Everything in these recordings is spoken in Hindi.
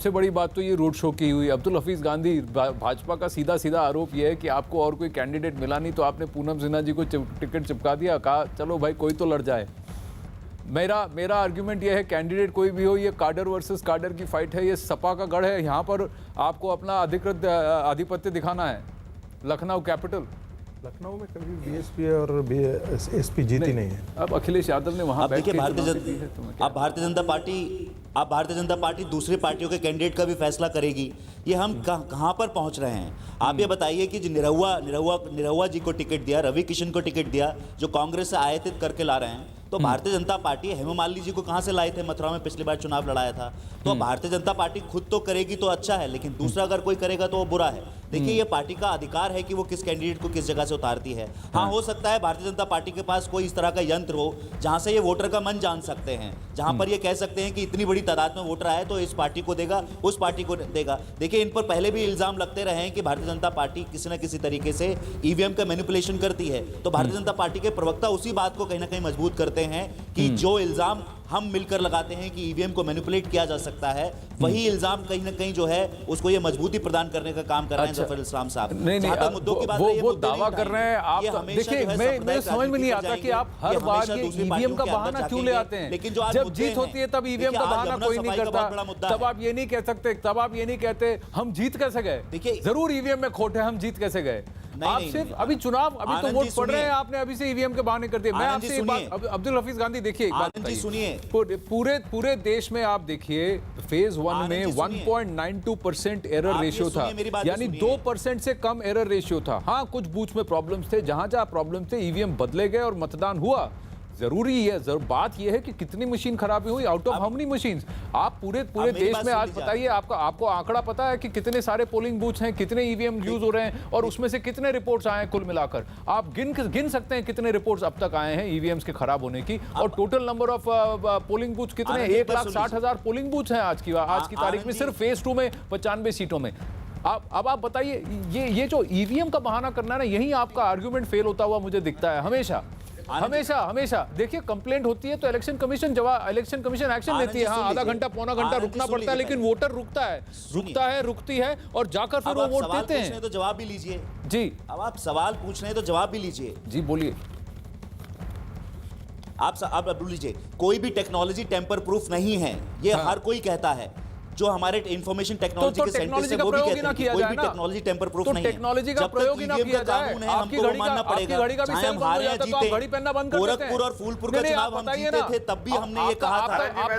सबसे बड़ी बात तो ये रोड शो की हुई। अब्दुल हफीज गांधी, भाजपा का सीधा सीधा आरोप ये है कि आपको और कोई कैंडिडेट मिला नहीं तो आपने पूनम सिन्हा जी को टिकट चिपका दिया, कहा चलो भाई कोई तो लड़ जाए। मेरा आर्ग्यूमेंट ये है कैंडिडेट कोई भी हो, ये काडर वर्सेस काडर की फाइट है, ये सपा का गढ़ है, यहाँ पर आपको अपना अधिकृत आधिपत्य दिखाना है। लखनऊ कैपिटल, लखनऊ में कभी बीएसपी और एसपी जीती नहीं है। अब अखिलेश यादव ने वहां देखिए भारतीय जनता पार्टी दूसरी पार्टियों के कैंडिडेट का भी फैसला करेगी। ये हम कहां पर पहुंच रहे हैं? आप ये बताइए कि जो निरहुआ जी को टिकट दिया, रवि किशन को टिकट दिया, जो कांग्रेस से आयातित करके ला रहे हैं, तो भारतीय जनता पार्टी हेमा मालिनी जी को कहां से लाए थे? मथुरा में पिछली बार चुनाव लड़ाया था। तो भारतीय जनता पार्टी खुद तो करेगी तो अच्छा है, लेकिन दूसरा अगर कोई करेगा तो वो बुरा है। देखिए ये पार्टी का अधिकार है कि वो किस कैंडिडेट को किस जगह से उतारती है। हाँ, हो सकता है भारतीय जनता पार्टी के पास कोई इस तरह का यंत्र हो जहां से ये वोटर का मन जान सकते हैं, जहां पर ये कह सकते हैं कि इतनी बड़ी तादाद में वोटर आए तो इस पार्टी को देगा, उस पार्टी को देगा। देखिए इन पर पहले भी इल्जाम लगते रहे हैं कि भारतीय जनता पार्टी किसी न किसी तरीके से ईवीएम का मैनिपुलेशन करती है। तो भारतीय जनता पार्टी के प्रवक्ता उसी बात को कहीं ना कहीं मजबूत करते हैं कि जो इल्जाम हम मिलकर लगाते हैं कि ईवीएम को मैनिपुलेट किया जा सकता है, वही इल्जाम कहीं ना कहीं जो है उसको ये मजबूती प्रदान करने का काम कर रहे हैं जफर इस्लाम साहब। नहीं, मुद्दों की बात वो दावा कर रहे हैं आप। देखिए मैं समझ में नहीं आता कि आप हर बार ये ईवीएम का बहाना क्यों ले आते हैं। लेकिन जब जीत होती है तब ईवीएम का बहाना कोई नहीं करता। तब आप ये नहीं कह सकते, तब आप ये नहीं कहते हम जीत कैसे गए। देखिए जरूर ईवीएम में खोट है, हम जीत कैसे गए। आप सिर्फ अभी चुनाव, अभी तो वोट पड़ रहे हैं, आपने अभी से ईवीएम के बहाने कर दिए। मैं आपसे एक बात, अब्दुल हफीज गांधी देखिए एक बात सुनिए, पूरे देश में आप देखिए फेज 1 में 1.92% एरर रेशियो था, यानी 2% से कम एरर रेशियो था। हाँ कुछ बूथ में प्रॉब्लम्स थे, जहां जहां प्रॉब्लम थे ईवीएम बदले गए और मतदान हुआ। जरूरी है, बात यह है कि कितनी मशीन खराबी हुई, out of how many machines. आप पूरे देश में आज बताइए, आपको आंकड़ा पता है कि कितने सारे पोलिंग बूथ्स हैं, कितने ईवीएम यूज हो रहे हैं और उसमें से कितने रिपोर्ट्स आए हैं कुल मिलाकर? आप गिन सकते हैं कितने रिपोर्ट्स अब तक आए हैं ईवीएम्स के खराब होने की? और total number of polling booth कितने? 1,60,000 पोलिंग बूथ हैं आज की तारीख में, सिर्फ फेज 2 में 95 सीटों में। अब आप बताइए, ये जो ईवीएम का बहाना करना है ना, यही आपका आर्गुमेंट फेल होता हुआ मुझे दिखता है हमेशा। देखिए कंप्लेंट होती है तो इलेक्शन कमीशन एक्शन लेती है। हाँ आधा घंटा पौना घंटा रुकना पड़ता है, लेकिन वोटर रुकती है और जाकर फिर वो वोट देते हैं। तो जवाब भी लीजिए जी। अब आप सवाल पूछ रहे हैं तो जवाब भी लीजिए जी, बोलिए। आप लीजिए, कोई भी टेक्नोलॉजी टेम्पर प्रूफ नहीं है, ये हर कोई कहता है। जो हमारे इंफॉर्मेशन टेक्नोलॉजी के सेंटर से वो भी कहते हैं कोई भी टेक्नोलॉजी टेम्पर प्रूफ नहीं है। टेक्नोलॉजी का प्रयोग ही ना किया जाए। हमको वो मानना पड़ेगा। चाहे हम हारे या जीते, गोरखपुर और फूलपुर का चुनाव हम जीते थे तब भी हमने ये कहा था।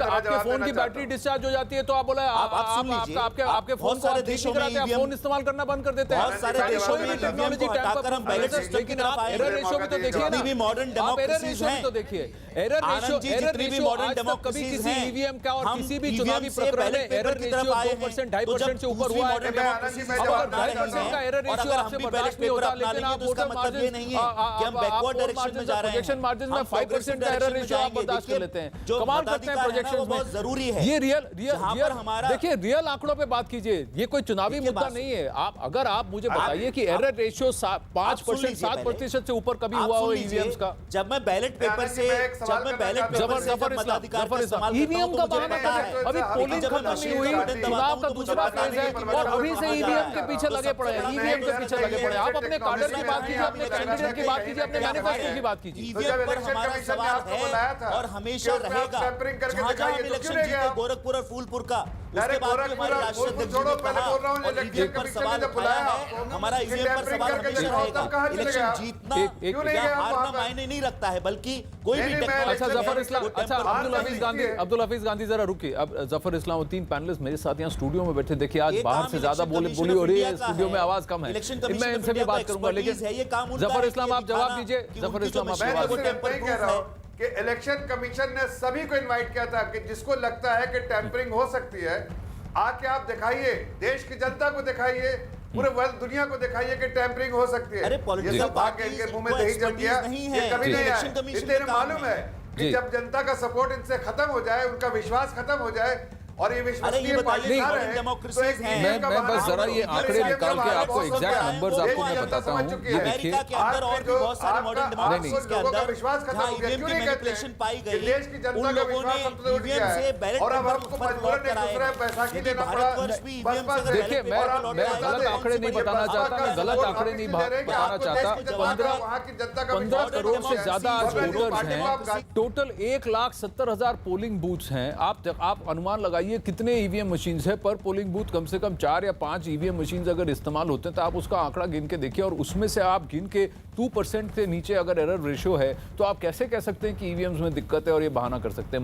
आपके फोन की बैटरी डिस्चार्ज हो जाती है तो आप बोला आपके फोन सारे देशों में फोन इस्तेमाल करना बंद कर देते हैं। बहुत सारे देशों में टेक्नोलॉजी हटाकर हम बैलेट सिस्टम की तरफ आए। एरर रेशियो भी तो देखिए ना, भी मॉडर्न डेमोक्रेसीज हैं तो देखिए एरर रेशियो मॉडर्न कभी किसी ईवीएम का और किसी भी चुनावी प्रकरण में एरर रेशियो 2.5% से ऊपर हुआ है। अगर 2.5% का एरर रेशियो आपसे बर्दाश्त नहीं होता, लेकिन आप वोटर मार्जिन नहीं है कि हम बैकवर्ड डायरेक्शन में जा रहे हैं। प्रोजेक्शन मार्जिन में 5% का एरर रेशियो आप बर्दाश्त कर लेते हैं। कमाल करते हैं प्रोजेक्शंस में, बहुत जरूरी है। ये रियल देखिए रियल आंकड़ों पे बात कीजिए, ये कोई चुनावी मुद्दा नहीं है। अगर आप मुझे बताइए कि एरर रेशियो 5% 7% से ऊपर कभी हुआ हो ईवीएम्स का? जब मैं बैलेट पेपर से ईवीएम का बहाना है, अभी पोलिंग खत्म नहीं हुई, चुनाव का दूसरा फेज है और अभी से ईवीएम के पीछे लगे पड़े हैं, ईवीएम के पीछे लगे पड़े हैं। आप अपने कार्डर की बात कीजिए, अपने कैंडिडेट की बात कीजिए, अपने मैनिफेस्टो की बात कीजिए। ईवीएम पर हमारा सवाल है और हमेशा रहेगा। जहां हम इलेक्शन जीते गोरखपुर और फूलपुर का, उसके बाद हमारे राष्ट्रीय अध्यक्ष जी ने कहा और ईवीएम पर सवाल उठाया है, हमारा ईवीएम पर सवाल हमेशा रहेगा। इलेक्शन जीतना या हारना मायने नहीं रखता है, बल्कि कोई भी अच्छा जफर इस्लाम, अच्छा अब्दुल हफीज गांधी जरा रुकिए। अब जफर इस्लाम और 3 पैनलिस्ट मेरे साथ यहाँ स्टूडियो में बैठे। देखिए आज बाहर से ज्यादा बोली हो रही है, स्टूडियो में आवाज कम है, मैं इनसे भी बात करूंगा, लेकिन जफर इस्लाम आप जवाब दीजिए। जफर इस्लाम आप कि इलेक्शन कमीशन ने सभी को इनवाइट किया था कि जिसको लगता है कि टैंपरिंग हो सकती है, आके आप दिखाइए, देश की जनता को दिखाइए, पूरे दुनिया को दिखाइए कि टैंपरिंग हो सकती है। ये सब भाग इनके मुंह में दही जम गया, ये कभी नहीं आया। इतने मालूम है कि जब जनता का सपोर्ट इनसे खत्म हो जाए, उनका विश्वास खत्म हो जाए और ये विश्वसनीय पार्टी ना रहे, तो एक EVM का मैं बहाना बस जरा ये हर आंकड़े EVM का निकाल के बहाना आपको बहुत एग्जैक्ट होता है। नंबर्स देश आपको की मैं जनता बताता समझ हूँ। चुकी ये है। देखिए, अमेरिका के अंदर और भी बहुत सारे मॉडर्न डेमोक्रेसीज के लोगों का अंदर विश्वास खत्म जहां हो गया, ईवीएम क्यों की नहीं कहते मैनिपुलेशन पाई कि गई, देश की जनता उन का लोगों विश्वास ने हम तो उठ ईवीएम गया से है बैलेट और अब पेपर हमको पर मजबूरन लौट एक कर आए दूसरे हैं। पैसा की यदि लेना पड़ा भारतवर्ष भी ईवीएम बसपा से से। देखिए, मैं बैलेट पेपर लौट कर गलत आए, आंकड़े नहीं बताना चाहता, मैं गलत आंकड़े नहीं बताना चाहता। 15 करोड़ से ज्यादा आज वोटर्स हैं, टोटल 1,70,000 पोलिंग बूथ्स हैं। आप अनुमान लगाइए कितने ईवीएम मशीन्स है पर पोलिंग बूथ। कम से कम 4 या 5 ईवीएम मशीन्स अगर इस्तेमाल होते हैं तो आप उसका आंकड़ा गिन के देखिए, और उसमें से आप गिन के 2% से नीचे अगर एरर रेशियो है तो आप कैसे कह सकते हैं कि ईवीएम्स में दिक्कत है और ये बहाना कर सकते हैं।